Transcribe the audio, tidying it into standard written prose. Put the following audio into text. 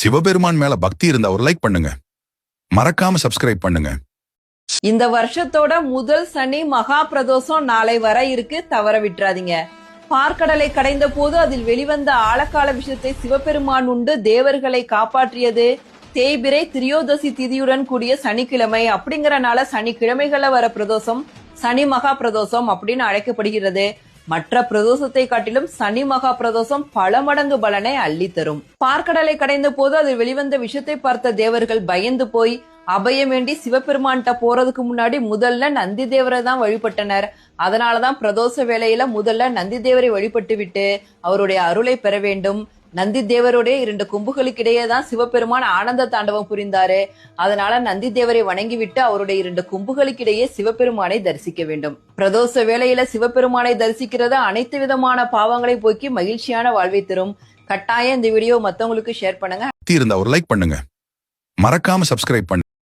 சிவபெருமான் மேல பக்தி இருந்தா ஒரு லைக் பண்ணுங்க. மறக்காம சப்ஸ்கிரைப் பண்ணுங்க. இந்த வருஷத்தோட முதல் சனி மகா பிரதோஷம் நாளை வர இருக்கு, தவற விட்டுறாதீங்க. பார்க்கடலை கடைந்த போது அதில் வெளிவந்த ஆழக்கால விஷயத்தை சிவபெருமான் உண்டு தேவர்களை காப்பாற்றியது தேய்பிரை திரியோதசி திதியுடன் கூடிய சனிக்கிழமை. அப்படிங்கறனால சனிக்கிழமைகள்ல வர பிரதோஷம் சனி மகா பிரதோஷம் அப்படின்னு அழைக்கப்படுகிறது. மற்ற பிரதோஷத்தை காட்டிலும் சனி மகா பிரதோஷம் பல மடங்கு பலனை அள்ளி தரும். பார்க்கடலை கடைந்த போது அதில் வெளிவந்த விஷயத்தை பார்த்த தேவர்கள் பயந்து போய் அபயம் வேண்டி சிவபெருமான்கிட்ட போறதுக்கு முன்னாடி முதல்ல நந்தி தேவரை தான் வழிபட்டனர். அதனாலதான் பிரதோஷ வேளையில முதல்ல நந்தி தேவரை வழிபட்டு விட்டு அவருடைய அருளை பெற வேண்டும். நந்தி தேவருடைய 2 கொம்புகளுக்கு இடையே தான் சிவபெருமான் ஆனந்த தாண்டவம் புரிந்தாரு. அதனால நந்தி தேவரை வணங்கி விட்டு அவருடைய 2 கொம்புகளுக்கு இடையே சிவபெருமானை தரிசிக்க வேண்டும். பிரதோஷ வேளையில சிவபெருமானை தரிசிக்கிறது அனைத்து விதமான பாவங்களை போக்கி மகிழ்ச்சியான வாழ்வை தரும். கட்டாயம் இந்த வீடியோ மத்தவங்களுக்கு ஷேர் பண்ணுங்க. இருந்தா ஒரு லைக் பண்ணுங்க. மறக்காம சப்ஸ்கிரைப் பண்ணுங்க.